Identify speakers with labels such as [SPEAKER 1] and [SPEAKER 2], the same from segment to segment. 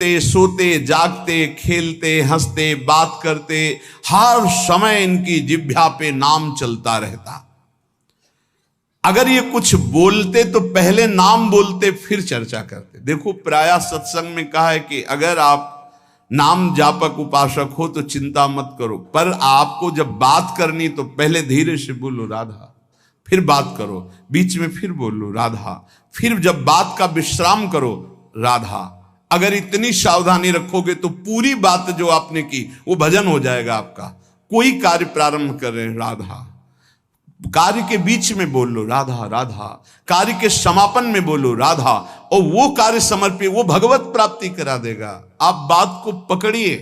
[SPEAKER 1] सोते जागते खेलते हंसते बात करते, हर समय इनकी जिह्वा पे नाम चलता रहता। अगर ये कुछ बोलते तो पहले नाम बोलते फिर चर्चा करते। देखो प्रायः सत्संग में कहा है कि अगर आप नाम जापक उपासक हो तो चिंता मत करो, पर आपको जब बात करनी तो पहले धीरे से बोलो राधा, फिर बात करो, बीच में फिर बोलो राधा, फिर जब बात का विश्राम करो राधा। अगर इतनी सावधानी रखोगे तो पूरी बात जो आपने की वो भजन हो जाएगा आपका। कोई कार्य प्रारंभ कर रहे हैं राधा, कार्य के बीच में बोल लो राधा राधा, कार्य के समापन में बोलो राधा, और वो कार्य समर्पित, वो भगवत प्राप्ति करा देगा। आप बात को पकड़िए।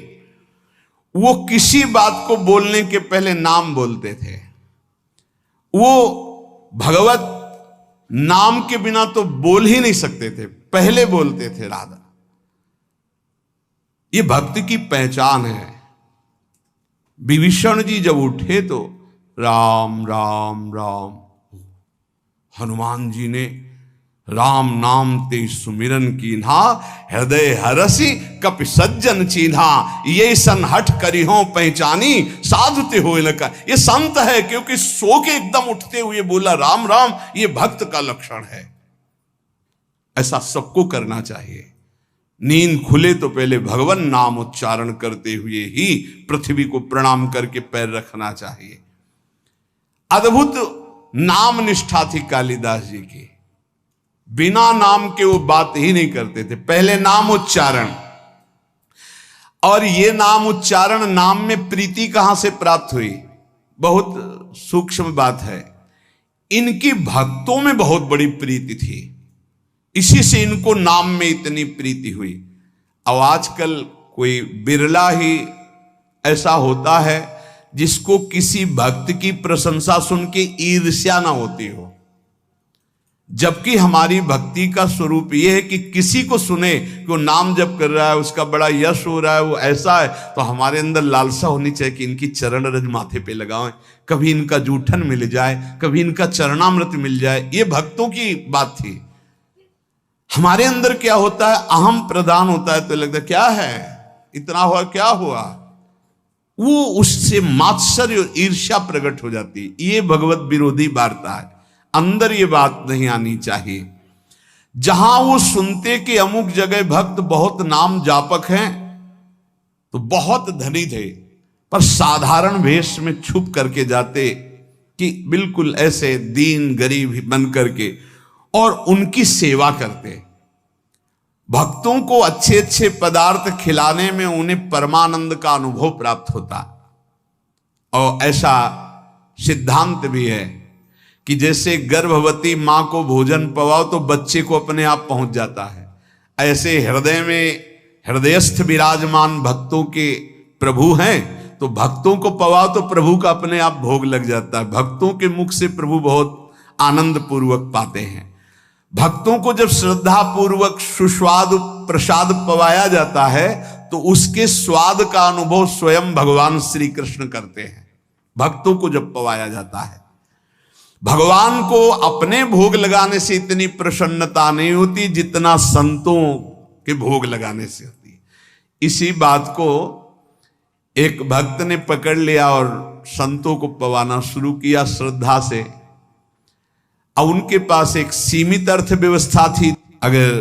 [SPEAKER 1] वो किसी बात को बोलने के पहले नाम बोलते थे। वो भगवत नाम के बिना तो बोल ही नहीं सकते थे, पहले बोलते थे राधा। ये भक्ति की पहचान है। विभीषण जी जब उठे तो राम राम राम, हनुमान जी ने राम नाम ते सुमिरन कीन्हा, हृदय हरसि कपि सज्जन चीन्हा, ये सन हठ करिहो पहचानी, साधु ते होए लका। ये संत है क्योंकि सो के एकदम उठते हुए बोला राम राम, ये भक्त का लक्षण है। ऐसा सबको करना चाहिए। नींद खुले तो पहले भगवान नाम उच्चारण करते हुए ही पृथ्वी को प्रणाम करके पैर रखना चाहिए। अद्भुत नाम निष्ठा थी कालिदास जी की। बिना नाम के वो बात ही नहीं करते थे, पहले नाम उच्चारण। और ये नाम उच्चारण, नाम में प्रीति कहां से प्राप्त हुई, बहुत सूक्ष्म बात है। इनकी भक्तों में बहुत बड़ी प्रीति थी, इसी से इनको नाम में इतनी प्रीति हुई। अब आजकल कोई बिरला ही ऐसा होता है जिसको किसी भक्त की प्रशंसा सुन के ईर्ष्या ना होती हो, जबकि हमारी भक्ति का स्वरूप यह है कि किसी को सुने कि वो नाम जप कर रहा है, उसका बड़ा यश हो रहा है, वो ऐसा है, तो हमारे अंदर लालसा होनी चाहिए कि इनकी चरण रज माथे पे लगाएं, कभी इनका जूठन मिल जाए, कभी इनका चरणामृत मिल जाए। ये भक्तों की बात थी। हमारे अंदर क्या होता है, अहम प्रधान होता है, तो लगता है क्या है, इतना हुआ, क्या हुआ, वो उससे मात्सर्य और ईर्ष्या प्रकट हो जाती है। ये भगवत विरोधी वार्ता है। अंदर ये बात नहीं आनी चाहिए। जहां वो सुनते कि अमुक जगह भक्त बहुत नाम जापक हैं, तो बहुत धनी थे, पर साधारण वेश में छुप करके जाते कि बिल्कुल ऐसे दीन गरीब बन करके, और उनकी सेवा करते। भक्तों को अच्छे अच्छे पदार्थ खिलाने में उन्हें परमानंद का अनुभव प्राप्त होता। और ऐसा सिद्धांत भी है कि जैसे गर्भवती मां को भोजन पवाओ तो बच्चे को अपने आप पहुंच जाता है, ऐसे हृदय में हृदयस्थ विराजमान भक्तों के प्रभु हैं, तो भक्तों को पवाओ तो प्रभु का अपने आप भोग लग जाता है। भक्तों के मुख से प्रभु बहुत आनंद पूर्वक पाते हैं। भक्तों को जब श्रद्धा पूर्वक सुस्वाद प्रसाद पवाया जाता है तो उसके स्वाद का अनुभव स्वयं भगवान श्री कृष्ण करते हैं। भक्तों को जब पवाया जाता है, भगवान को अपने भोग लगाने से इतनी प्रसन्नता नहीं होती जितना संतों के भोग लगाने से होती है। इसी बात को एक भक्त ने पकड़ लिया और संतों को पवाना शुरू किया श्रद्धा से। अब उनके पास एक सीमित अर्थव्यवस्था थी। अगर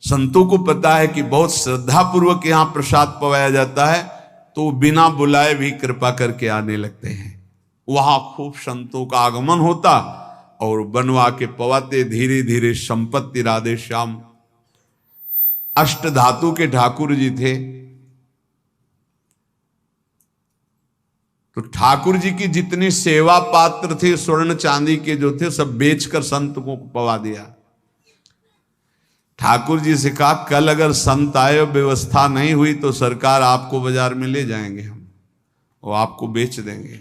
[SPEAKER 1] संतों को पता है कि बहुत श्रद्धा पूर्वक यहां प्रसाद पवाया जाता है तो बिना बुलाए भी कृपा करके आने लगते हैं। वहां खूब संतों का आगमन होता और बनवा के पवाते। धीरे धीरे संपत्ति राधे श्याम। अष्ट धातु के ठाकुर जी थे, तो ठाकुर जी की जितनी सेवा पात्र थे स्वर्ण चांदी के जो थे सब बेचकर संत को पवा दिया। ठाकुर जी से कहा कल अगर संत आए व्यवस्था नहीं हुई तो सरकार आपको बाजार में ले जाएंगे हम, वो आपको बेच देंगे,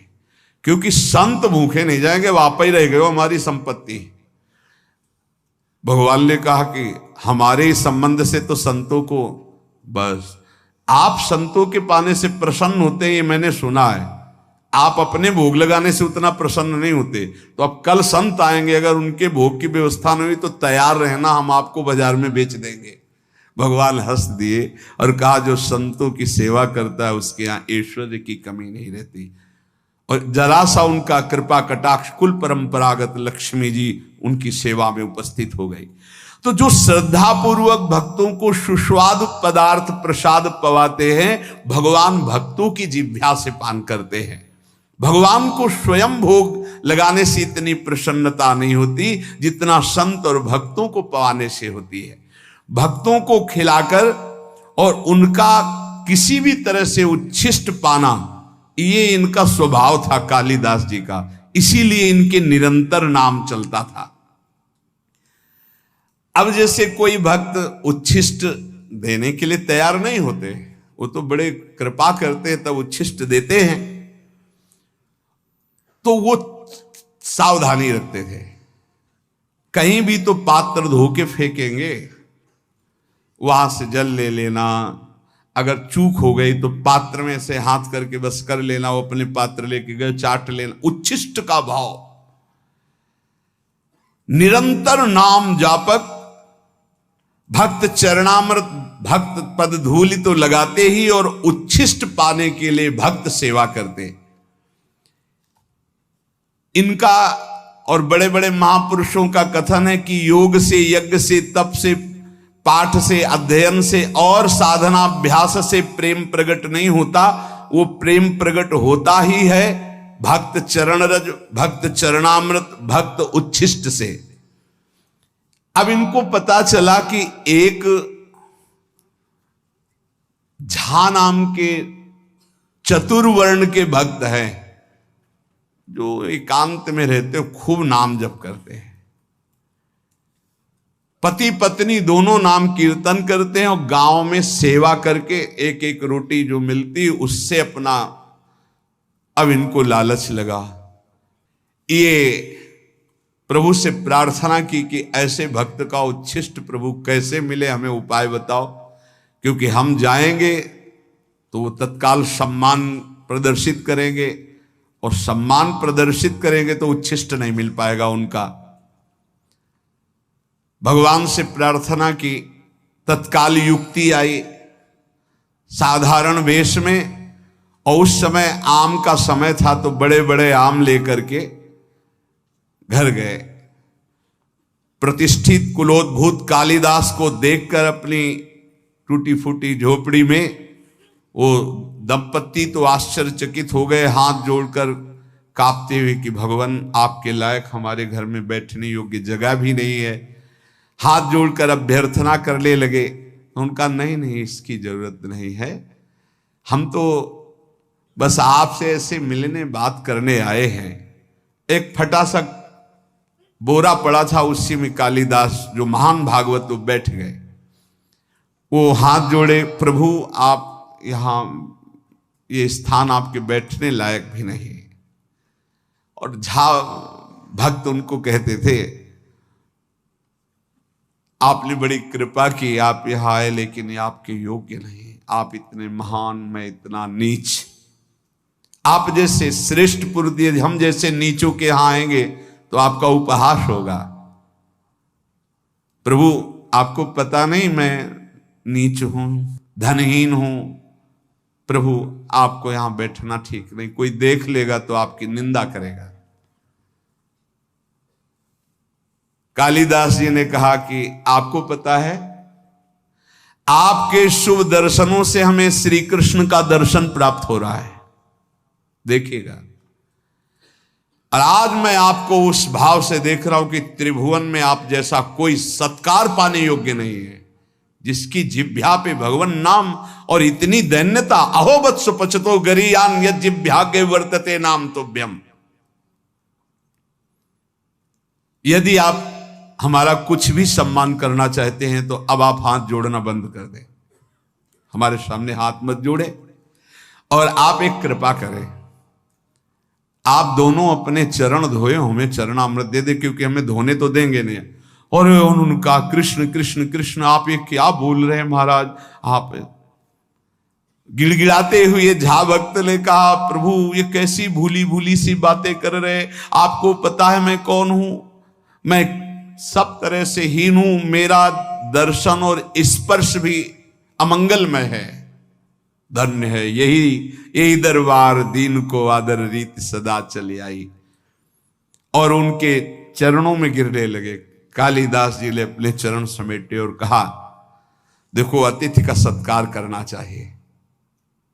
[SPEAKER 1] क्योंकि संत भूखे नहीं जाएंगे, वापस ही रह गए वो हमारी संपत्ति। भगवान ने कहा कि हमारे संबंध से तो संतों को, बस आप संतों के पाने से प्रसन्न होते हैं ये मैंने सुना है, आप अपने भोग लगाने से उतना प्रसन्न नहीं होते। तो अब कल संत आएंगे, अगर उनके भोग की व्यवस्था नहीं हुई तो तैयार रहना, हम आपको बाजार में बेच देंगे। भगवान हंस दिए और कहा जो संतों की सेवा करता है उसके यहाँ ऐश्वर्य की कमी नहीं रहती। और जरा सा उनका कृपा कटाक्ष, कुल परंपरागत लक्ष्मी जी उनकी सेवा में उपस्थित हो गई। तो जो श्रद्धा पूर्वक भक्तों को सुस्वादु पदार्थ प्रसाद पवाते हैं, भगवान भक्तों की जिह्वा से पान करते हैं। भगवान को स्वयं भोग लगाने से इतनी प्रसन्नता नहीं होती जितना संत और भक्तों को पवाने से होती है। भक्तों को खिलाकर और उनका किसी भी तरह से उच्छिष्ट पाना, ये इनका स्वभाव था कालिदास जी का, इसीलिए इनके निरंतर नाम चलता था। अब जैसे कोई भक्त उच्छिष्ट देने के लिए तैयार नहीं होते, वो तो बड़े कृपा करते हैं तब उच्छिष्ट देते हैं, तो वो सावधानी रखते थे। कहीं भी तो पात्र धो के फेंकेंगे, वहां से जल ले लेना, अगर चूक हो गई तो पात्र में से हाथ करके बस कर लेना, वो अपने पात्र लेके गए चाट लेना, उच्छिष्ट का भाव। निरंतर नाम जापक भक्त चरणामृत भक्त पद धूलि तो लगाते ही और उच्छिष्ट पाने के लिए भक्त सेवा करते। इनका और बड़े बड़े महापुरुषों का कथन है कि योग से, यज्ञ से, तप से, पाठ से, अध्ययन से और साधनाभ्यास से प्रेम प्रकट नहीं होता। वो प्रेम प्रकट होता ही है भक्त चरण रज, भक्त चरणामृत, भक्त उच्छिष्ट से। अब इनको पता चला कि एक झा नाम के चतुर्वर्ण के भक्त हैं जो एकांत में रहते हो, खूब नाम जप करते हैं। पति पत्नी दोनों नाम कीर्तन करते हैं और गांव में सेवा करके एक एक रोटी जो मिलती उससे अपना, अब इनको लालच लगा। ये प्रभु से प्रार्थना की कि ऐसे भक्त का उच्छिष्ट प्रभु कैसे मिले, हमें उपाय बताओ, क्योंकि हम जाएंगे तो वो तत्काल सम्मान प्रदर्शित करेंगे और सम्मान प्रदर्शित करेंगे तो उच्छिष्ट नहीं मिल पाएगा उनका। भगवान से प्रार्थना की, तत्काल युक्ति आई साधारण वेश में, और उस समय आम का समय था तो बड़े बड़े आम लेकर के घर गए। प्रतिष्ठित कुलोद्भूत कालिदास को देखकर अपनी टूटी फूटी झोपड़ी में वो दंपत्ति तो आश्चर्यचकित हो गए, हाथ जोड़कर कांपते हुए कि भगवान आपके लायक हमारे घर में बैठने योग्य जगह भी नहीं है। हाथ जोड़कर अभ्यर्थना करने लगे। उनका नहीं नहीं, इसकी जरूरत नहीं है, हम तो बस आपसे ऐसे मिलने बात करने आए हैं। एक फटा सा बोरा पड़ा था, उसी में कालिदास जो महान भागवत वो बैठ गए। वो हाथ जोड़े, प्रभु आप यहाँ, ये स्थान आपके बैठने लायक भी नहीं। और झा भक्त उनको कहते थे आपने बड़ी कृपा की, आप यहाँ आए, लेकिन ये आपके योग्य नहीं, आप इतने महान, मैं इतना नीच। आप जैसे श्रेष्ठ पुरुष, हम जैसे नीचों के यहाँ आएंगे तो आपका उपहास होगा। प्रभु आपको पता नहीं मैं नीच हूं, धनहीन हूं, प्रभु आपको यहां बैठना ठीक नहीं, कोई देख लेगा तो आपकी निंदा करेगा। कालिदास जी ने कहा कि आपको पता है, आपके शुभ दर्शनों से हमें श्री कृष्ण का दर्शन प्राप्त हो रहा है, देखिएगा। और आज मैं आपको उस भाव से देख रहा हूं कि त्रिभुवन में आप जैसा कोई सत्कार पाने योग्य नहीं है, जिसकी जिह्वा पे भगवान नाम और इतनी दैन्यता। अहोबत सुपचतो गरीयान यद जिह्वा के वर्तते नाम तुभ्यम। यदि आप हमारा कुछ भी सम्मान करना चाहते हैं तो अब आप हाथ जोड़ना बंद कर दें, हमारे सामने हाथ मत जोड़े। और आप एक कृपा करें, आप दोनों अपने चरण धोए, हमें चरणामृत दे दे, क्योंकि हमें धोने तो देंगे नहीं। और उनका कृष्ण कृष्ण कृष्ण, आप ये क्या बोल रहे हैं महाराज, आप गिड़गिड़ाते हुए झा भक्त ने कहा प्रभु ये कैसी भूली भूली सी बातें कर रहे, आपको पता है मैं कौन हूं, मैं सब तरह से हीन हूं, मेरा दर्शन और स्पर्श भी अमंगलमय है। धन्य है यही दरबार, दीन को आदर रीत सदा चली आई। और उनके चरणों में गिरने लगे। कालिदास जी ने अपने चरण समेटे और कहा, देखो अतिथि का सत्कार करना चाहिए,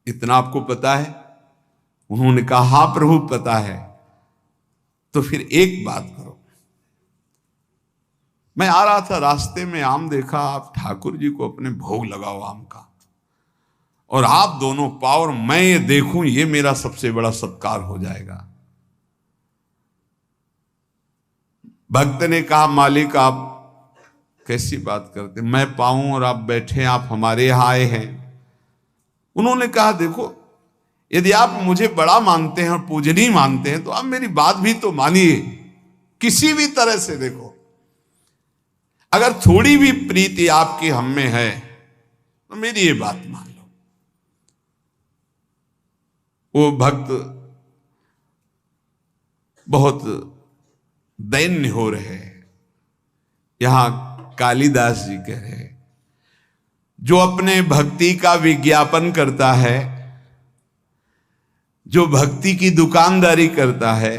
[SPEAKER 1] इतना आपको पता है? उन्होंने कहा, हां प्रभु पता है। तो फिर एक बात करो, मैं आ रहा था, रास्ते में आम देखा, आप ठाकुर जी को अपने भोग लगाओ आम का, और आप दोनों पाओ और मैं ये देखूं, ये मेरा सबसे बड़ा सत्कार हो जाएगा। भक्त ने कहा, मालिक आप कैसी बात करते, मैं पाऊं और आप बैठे, आप हमारे यहां आए हैं। उन्होंने कहा, देखो यदि आप मुझे बड़ा मानते हैं और पूजनीय मानते हैं तो आप मेरी बात भी तो मानिए, किसी भी तरह से। देखो अगर थोड़ी भी प्रीति आपकी हम में है तो मेरी ये बात मान लो। वो भक्त बहुत दैन्य हो रहे हैं। यहां कालिदास जी कह रहे हैं, जो अपने भक्ति का विज्ञापन करता है, जो भक्ति की दुकानदारी करता है,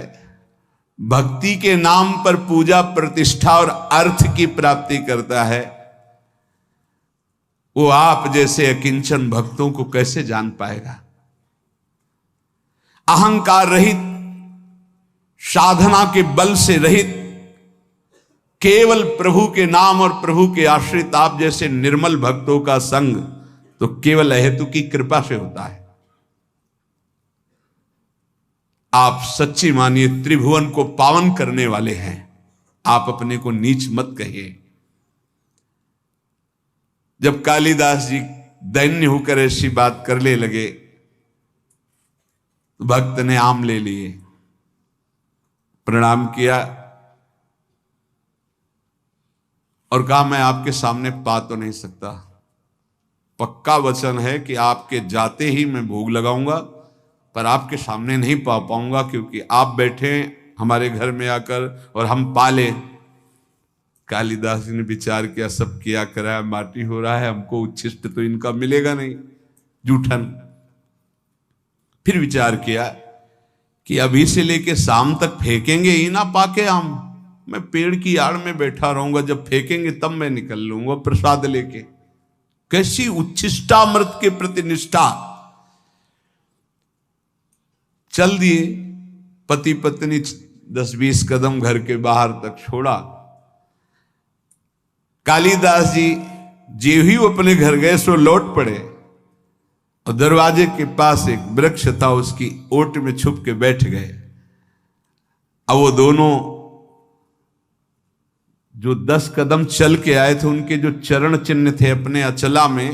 [SPEAKER 1] भक्ति के नाम पर पूजा प्रतिष्ठा और अर्थ की प्राप्ति करता है, वो आप जैसे अकिंचन भक्तों को कैसे जान पाएगा? अहंकार रहित, साधना के बल से रहित, केवल प्रभु के नाम और प्रभु के आश्रित आप जैसे निर्मल भक्तों का संग तो केवल अहेतु की कृपा से होता है। आप सच्ची मानिए त्रिभुवन को पावन करने वाले हैं, आप अपने को नीच मत कहिए। जब कालिदास जी दैन्य होकर ऐसी बात करने लगे तो भक्त ने आम ले लिए, प्रणाम किया और कहा, मैं आपके सामने पा तो नहीं सकता, पक्का वचन है कि आपके जाते ही मैं भोग लगाऊंगा, पर आपके सामने नहीं पा पाऊंगा, क्योंकि आप बैठे हमारे घर में आकर और हम पाले। कालिदास जी ने विचार किया, सब किया कराया माटी हो रहा है, हमको उच्छिष्ट तो इनका मिलेगा नहीं, जूठन। फिर विचार किया कि अभी से लेके शाम तक फेंकेंगे ही ना पाके आम, मैं पेड़ की आड़ में बैठा रहूंगा, जब फेंकेंगे तब मैं निकल लूंगा प्रसाद लेके। कैसी उच्छिष्टामृत के प्रति निष्ठा! चल दिए, पति पत्नी 10-20 कदम घर के बाहर तक छोड़ा। कालिदास जी जे ही वो अपने घर गए सो लौट पड़े और दरवाजे के पास एक वृक्ष था, उसकी ओट में छुप के बैठ गए। अब वो दोनों जो 10 कदम चल के आए थे, उनके जो चरण चिन्ह थे अपने अचला में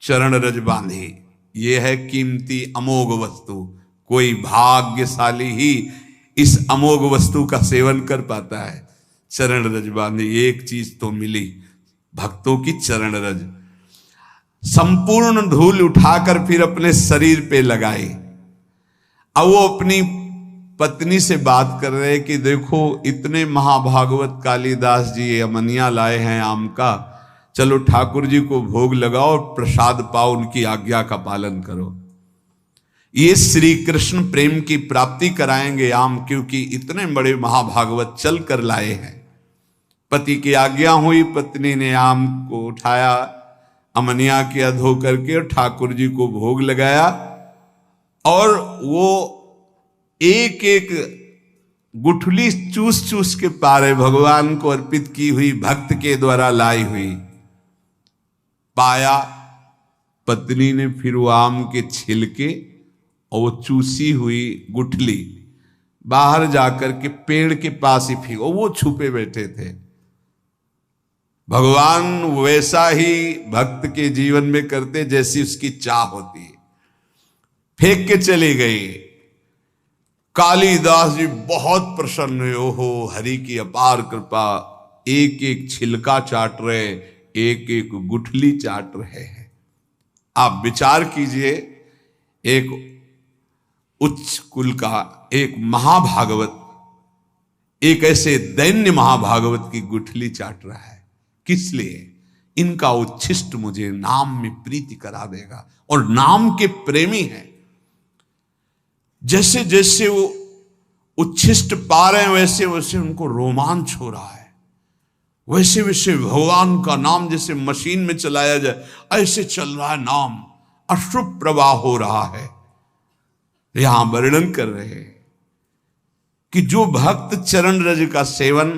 [SPEAKER 1] चरण रज बांधे। ये है कीमती अमोघ वस्तु, कोई भाग्यशाली ही इस अमोघ वस्तु का सेवन कर पाता है। चरण रज बांधे, एक चीज तो मिली, भक्तों की चरण रज। संपूर्ण धूल उठाकर फिर अपने शरीर पे लगाई। अब वो अपनी पत्नी से बात कर रहे कि देखो इतने महाभागवत कालिदास जी अमनिया लाए हैं आम का, चलो ठाकुर जी को भोग लगाओ, प्रसाद पाओ, उनकी आज्ञा का पालन करो। ये श्री कृष्ण प्रेम की प्राप्ति कराएंगे आम, क्योंकि इतने बड़े महाभागवत चल कर लाए हैं। पति की आज्ञा हुई, पत्नी ने आम को उठाया, अमनिया किया धो करके और ठाकुर जी को भोग लगाया। और वो एक एक गुठली चूस चूस के पारे भगवान को अर्पित की हुई, भक्त के द्वारा लाई हुई पाया। पत्नी ने फिर वो आम के छिलके और वो चूसी हुई गुठली बाहर जाकर के पेड़ के पास ही फेंको, वो छुपे बैठे थे। भगवान वैसा ही भक्त के जीवन में करते जैसी उसकी चाह होती है। फेंक के चली गई। कालिदास जी बहुत प्रसन्न हुए, ओहो हरि की अपार कृपा, एक एक छिलका चाट रहे, एक एक गुठली चाट रहे हैं। आप विचार कीजिए, एक उच्च कुल का एक महाभागवत एक ऐसे दैन्य महाभागवत की गुठली चाट रहा है। किस लिए? इनका उच्छिष्ट मुझे नाम में प्रीति करा देगा। और नाम के प्रेमी हैं। जैसे जैसे वो उच्छिष्ट पा रहे हैं वैसे वैसे उनको रोमांच हो रहा है। वैसे वैसे भगवान का नाम जैसे मशीन में चलाया जाए ऐसे चल रहा है नाम, अश्रु प्रवाह हो रहा है। यहां वर्णन कर रहे हैं कि जो भक्त चरण रज का सेवन,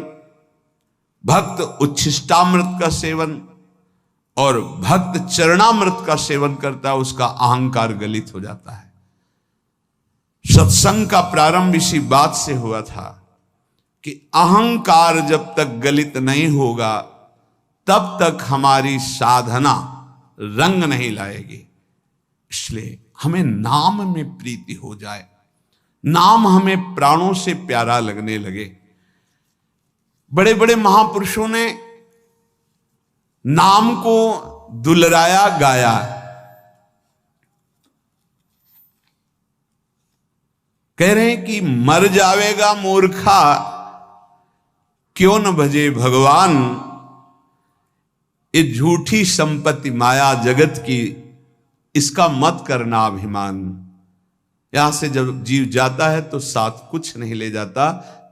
[SPEAKER 1] भक्त उच्छिष्टामृत का सेवन और भक्त चरणामृत का सेवन करता है उसका अहंकार गलित हो जाता है। सत्संग का प्रारंभ इसी बात से हुआ था कि अहंकार जब तक गलित नहीं होगा तब तक हमारी साधना रंग नहीं लाएगी। इसलिए हमें नाम में प्रीति हो जाए, नाम हमें प्राणों से प्यारा लगने लगे। बड़े बड़े महापुरुषों ने नाम को दुलराया गाया। कह रहे हैं कि मर जावेगा मूर्खा क्यों न भजे भगवान, ये झूठी संपत्ति माया जगत की, इसका मत करना अभिमान। यहां से जब जीव जाता है तो साथ कुछ नहीं ले जाता,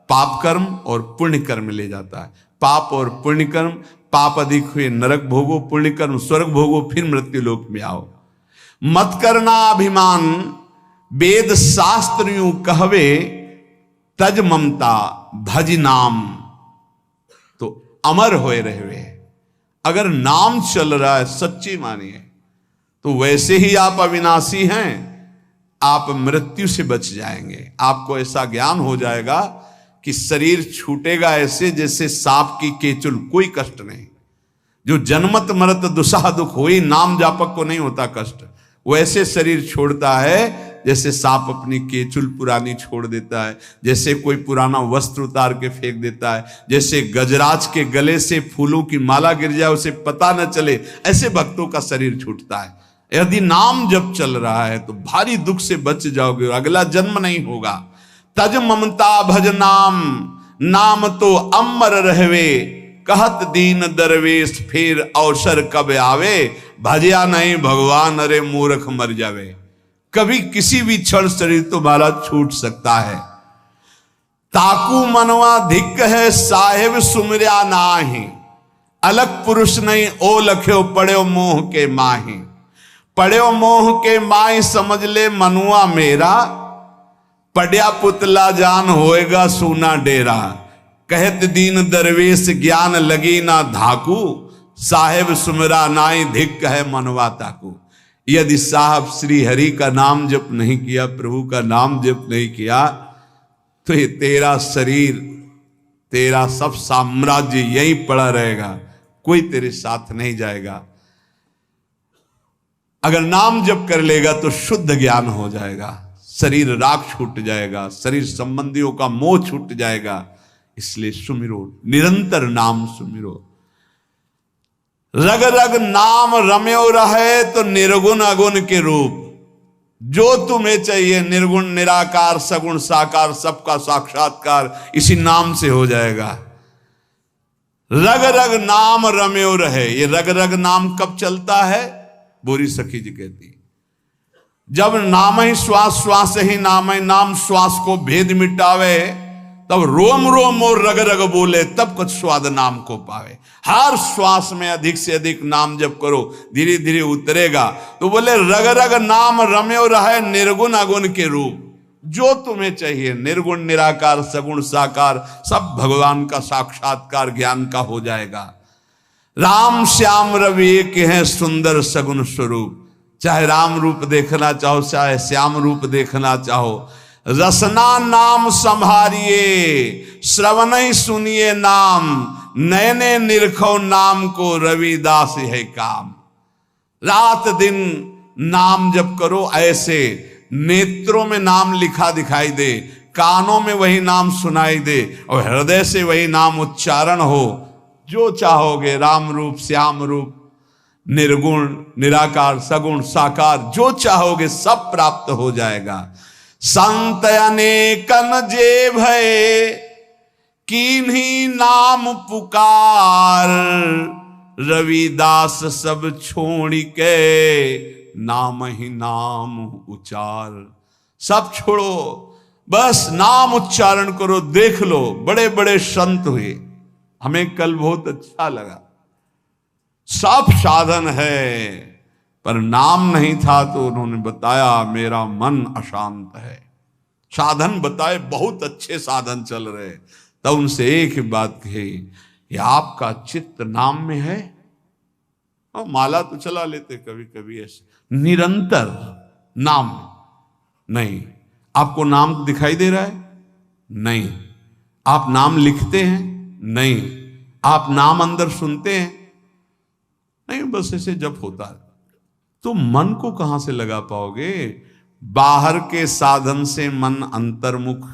[SPEAKER 1] पाप कर्म और पुण्य कर्म ले जाता है। पाप और पुण्य कर्म, पाप अधिक हुए नरक भोगो, पुण्य कर्म स्वर्ग भोगो, फिर मृत्यु लोक में आओ। मत करना अभिमान, वेद शास्त्र यूं कहवे, तज ममता भज नाम, तो अमर होए रहे। अगर नाम चल रहा है सच्ची मानिए तो वैसे ही आप अविनाशी हैं, आप मृत्यु से बच जाएंगे। आपको ऐसा ज्ञान हो जाएगा कि शरीर छूटेगा ऐसे जैसे सांप की केचुल, कोई कष्ट नहीं। जो जन्मत मरत दुसाह दुख हुई, नाम जापक को नहीं होता कष्ट, वैसे शरीर छोड़ता है जैसे सांप अपनी केचुल पुरानी छोड़ देता है, जैसे कोई पुराना वस्त्र उतार के फेंक देता है, जैसे गजराज के गले से फूलों की माला गिर जाए उसे पता न चले, ऐसे भक्तों का शरीर छूटता है। यदि नाम जब चल रहा है तो भारी दुख से बच जाओगे और अगला जन्म नहीं होगा। तज ममता भज नाम, नाम तो अमर रहवे, कहत दीन दरवेश फिर अवसर कब आवे, भजिया नहीं भगवान अरे मूर्ख मर जावे। कभी किसी भी क्षण शरीर तुम्हारा छूट सकता है। ताकू मनवा धिक है साहेब सुमरिया नाही, अलग पुरुष नहीं ओ लख्यो पड़े मोह के माही। पड़े मोह के माई समझ ले मनुआ मेरा, पड़िया पुतला जान होएगा सूना डेरा। कहत दीन दरवेश ज्ञान लगी ना धाकू, साहेब सुमरा नाई धिक है मनवा ताकू। यदि साहब श्री हरि का नाम जप नहीं किया, प्रभु का नाम जप नहीं किया, तो ये तेरा शरीर, तेरा सब साम्राज्य यहीं पड़ा रहेगा, कोई तेरे साथ नहीं जाएगा। अगर नाम जप कर लेगा तो शुद्ध ज्ञान हो जाएगा, शरीर राग छूट जाएगा, शरीर संबंधियों का मोह छूट जाएगा। इसलिए सुमिरो, निरंतर नाम सुमिरो। रग रग नाम रम्यो रहे तो निर्गुण अगुण के रूप, जो तुम्हें चाहिए निर्गुण निराकार सगुण साकार सबका साक्षात्कार इसी नाम से हो जाएगा। रग रग नाम रम्यो रहे, ये रग रग नाम कब चलता है? बोरी सखी जी कहती, जब नाम ही श्वास, श्वास ही नाम ही नाम श्वास को भेद मिटावे, तब रोम रोम और रग रग बोले, तब कुछ स्वाद नाम को पावे। हर श्वास में अधिक से अधिक नाम जप करो, धीरे धीरे उतरेगा। तो बोले रग रग नाम रम्यो रहे निर्गुण अगुण के रूप, जो तुम्हें चाहिए निर्गुण निराकार सगुण साकार सब भगवान का साक्षात्कार ज्ञान का हो जाएगा। राम श्याम रवि एक है सुंदर सगुण स्वरूप, चाहे राम रूप देखना चाहो चाहे श्याम रूप देखना चाहो। रसना नाम संभारिए, श्रवण ही सुनिए नाम, नयने निरखो नाम को रविदास है काम। रात दिन नाम जप करो, ऐसे नेत्रों में नाम लिखा दिखाई दे, कानों में वही नाम सुनाई दे और हृदय से वही नाम उच्चारण हो। जो चाहोगे राम रूप श्याम रूप निर्गुण निराकार सगुण साकार, जो चाहोगे सब प्राप्त हो जाएगा। संत अनेकन जे भय कीन्ही नाम पुकार, रविदास सब छोड़ के नाम ही नाम उचार। सब छोड़ो, बस नाम उच्चारण करो। देख लो बड़े बड़े संत हुए, हमें कल बहुत अच्छा लगा। सब साधन है पर नाम नहीं था, तो उन्होंने बताया मेरा मन अशांत है। साधन बताए, बहुत अच्छे साधन चल रहे, तब उनसे एक ही बात कही कि आपका चित्त नाम में है। और माला तो चला लेते कभी कभी ऐसे, निरंतर नाम नहीं। आपको नाम दिखाई दे रहा है? नहीं। आप नाम लिखते हैं? नहीं। आप नाम अंदर सुनते हैं? नहीं, बस ऐसे जप होता है। तो मन को कहां से लगा पाओगे? बाहर के साधन से मन अंतर्मुख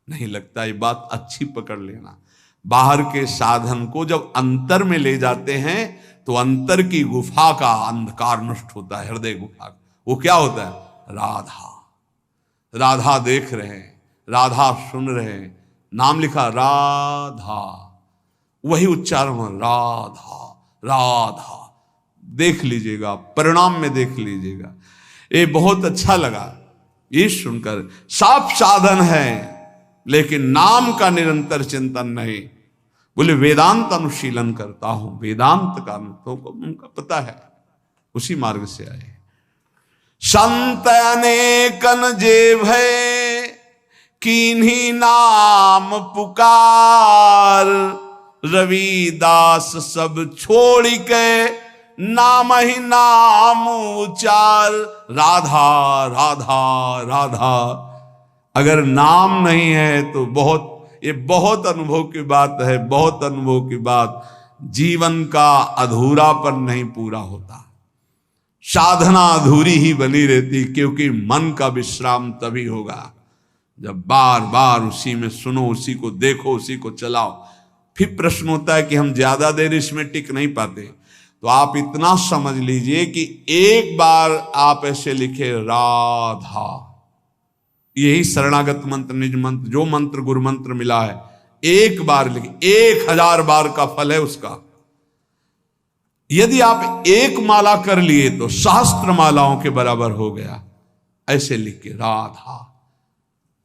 [SPEAKER 1] नहीं लगता। ये बात अच्छी पकड़ लेना। बाहर के साधन को जब अंतर में ले जाते हैं तो अंतर की गुफा का अंधकार नष्ट होता है, हृदय गुफा का। वो क्या होता है? राधा। राधा देख रहे हैं, राधा सुन रहे हैं, नाम लिखा राधा, वही उच्चारण हो राधा राधा। देख लीजिएगा, परिणाम में देख लीजिएगा। ये बहुत अच्छा लगा ये सुनकर। साफ साधन है लेकिन नाम का निरंतर चिंतन नहीं। बोले वेदांत अनुशीलन करता हूं, वेदांत का तो उनका पता है, उसी मार्ग से आए। संत अनेकन जे भय, कीन्ही नाम पुकार, रविदास सब छोड़ के नाम ही नाम उचार। राधा राधा राधा। अगर नाम नहीं है तो ये बहुत अनुभव की बात है, बहुत अनुभव की बात। जीवन का अधूरापन नहीं पूरा होता, साधना अधूरी ही बनी रहती, क्योंकि मन का विश्राम तभी होगा जब बार बार उसी में सुनो, उसी को देखो, उसी को चलाओ। फिर प्रश्न होता है कि हम ज्यादा देर इसमें टिक नहीं पाते। तो आप इतना समझ लीजिए कि एक बार आप ऐसे लिखे राधा, यही शरणागत मंत्र, निज मंत्र, जो मंत्र गुरु मंत्र मिला है, एक बार लिखे, 1000 बार का फल है उसका। यदि आप एक माला कर लिए तो सहस्त्र मालाओं के बराबर हो गया। ऐसे लिख के राधा।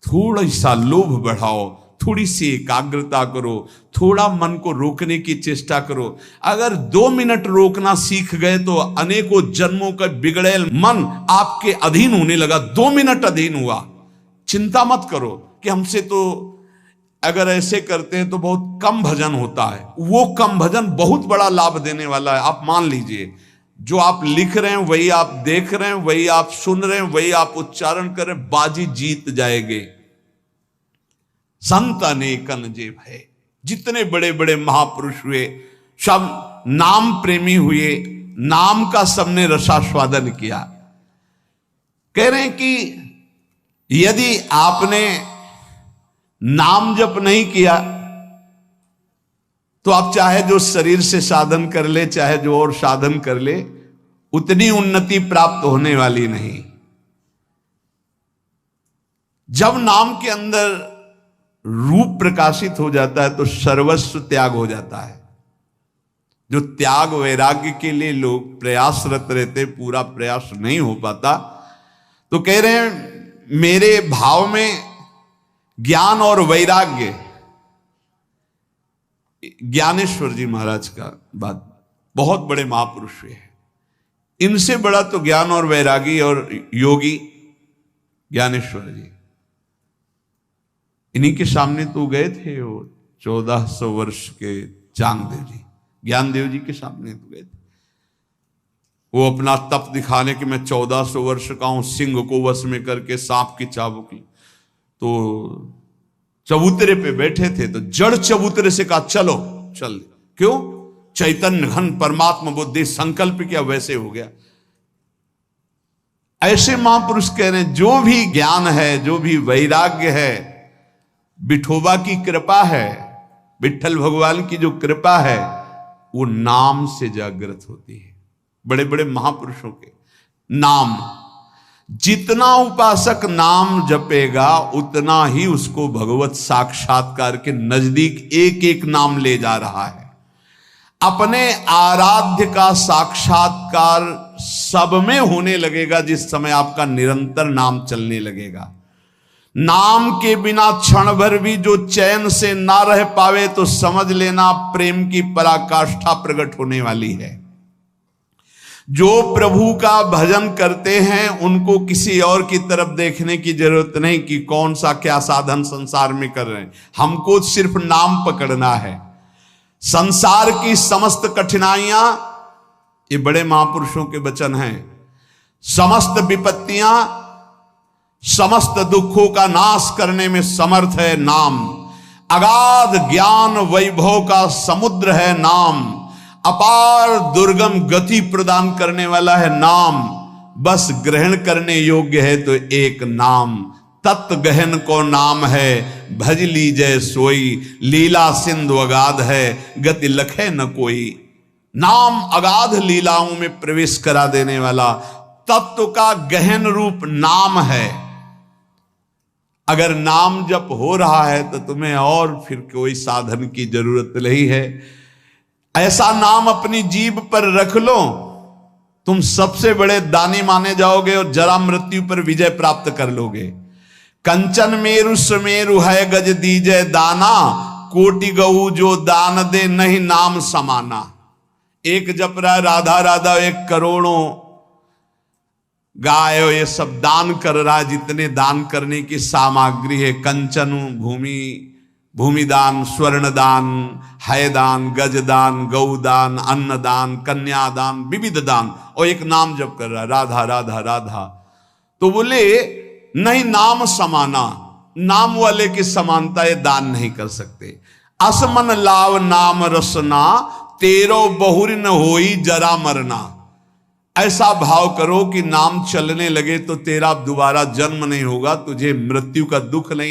[SPEAKER 1] थोड़ा सा लोभ बढ़ाओ, थोड़ी सी एकाग्रता करो, थोड़ा मन को रोकने की चेष्टा करो। अगर 2 मिनट रोकना सीख गए तो अनेकों जन्मों का बिगड़ेल मन आपके अधीन होने लगा। 2 मिनट अधीन हुआ, चिंता मत करो कि हमसे तो अगर ऐसे करते हैं तो बहुत कम भजन होता है। वो कम भजन बहुत बड़ा लाभ देने वाला है। आप मान लीजिए, जो आप लिख रहे हैं वही आप देख रहे हैं, वही आप सुन रहे हैं, वही आप उच्चारण कर रहे हैं, बाजी जीत जाएंगे। संत अनेकन जे भय, जितने बड़े बड़े महापुरुष हुए सब नाम प्रेमी हुए, नाम का सबने रसास्वादन किया। कह रहे हैं कि यदि आपने नाम जप नहीं किया तो आप चाहे जो शरीर से साधन कर ले, चाहे जो और साधन कर ले, उतनी उन्नति प्राप्त होने वाली नहीं। जब नाम के अंदर रूप प्रकाशित हो जाता है तो सर्वस्व त्याग हो जाता है। जो त्याग वैराग्य के लिए लोग प्रयासरत रहते, पूरा प्रयास नहीं हो पाता। तो कह रहे हैं मेरे भाव में ज्ञान और वैराग्य, ज्ञानेश्वर जी महाराज का बात, बहुत बड़े महापुरुष हुए हैं, इनसे बड़ा तो ज्ञान और वैरागी और योगी ज्ञानेश्वर जी। इन्हीं के सामने तो गए थे वो 1400 वर्ष के चांगदेव जी, ज्ञानदेव जी के सामने तो गए थे। वो अपना तप दिखाने कि मैं 1400 वर्ष का हूं, सिंह को वश में करके सांप की चाबुक ली। तो चबूतरे पे बैठे थे तो जड़ चबूतरे से कहा चलो चल। क्यों? चैतन्य घन परमात्मा बुद्धि संकल्प किया, वैसे हो गया। ऐसे महापुरुष कह रहे हैं जो भी ज्ञान है, जो भी वैराग्य है, विठोबा की कृपा है, विठल भगवान की जो कृपा है, वो नाम से जागृत होती है। बड़े बड़े महापुरुषों के नाम, जितना उपासक नाम जपेगा उतना ही उसको भगवत साक्षात्कार के नजदीक एक एक नाम ले जा रहा है। अपने आराध्य का साक्षात्कार सब में होने लगेगा जिस समय आपका निरंतर नाम चलने लगेगा। नाम के बिना क्षण भर भी जो चैन से ना रह पावे तो समझ लेना प्रेम की पराकाष्ठा प्रकट होने वाली है। जो प्रभु का भजन करते हैं उनको किसी और की तरफ देखने की जरूरत नहीं कि कौन सा क्या साधन संसार में कर रहे हैं, हमको सिर्फ नाम पकड़ना है। संसार की समस्त कठिनाइयां, ये बड़े महापुरुषों के वचन हैं, समस्त विपत्तियां, समस्त दुखों का नाश करने में समर्थ है नाम। अगाध ज्ञान वैभव का समुद्र है नाम। अपार दुर्गम गति प्रदान करने वाला है नाम। बस ग्रहण करने योग्य है तो एक नाम। तत् गहन को नाम है, भज लीजय सोई। लीला सिंधु अगाध है, गति लखे न कोई। नाम अगाध लीलाओं में प्रवेश करा देने वाला तत्व का गहन रूप नाम है। अगर नाम जप हो रहा है तो तुम्हें और फिर कोई साधन की जरूरत नहीं है। ऐसा नाम अपनी जीभ पर रख लो, तुम सबसे बड़े दानी माने जाओगे और जरा मृत्यु पर विजय प्राप्त कर लोगे। कंचन मेरु सुमेरु है गज दीजय दाना। कोटि गऊ जो दान दे नहीं नाम समाना। एक जप रहा राधा राधा, एक करोड़ों गाय ये सब दान कर रहा है। जितने दान करने की सामग्री है, कंचन, भूमिदान, स्वर्णदान, हैदान, गजदान, गौदान, अन्नदान, कन्यादान, विविध दान, और एक नाम जप कर रहा है राधा राधा राधा। तो बोले नहीं नाम समाना, नाम वाले की समानता ये दान नहीं कर सकते। असमन लाव नाम रसना, तेरो बहुरी न होई जरा मरना। ऐसा भाव करो कि नाम चलने लगे तो तेरा दोबारा जन्म नहीं होगा, तुझे मृत्यु का दुख नहीं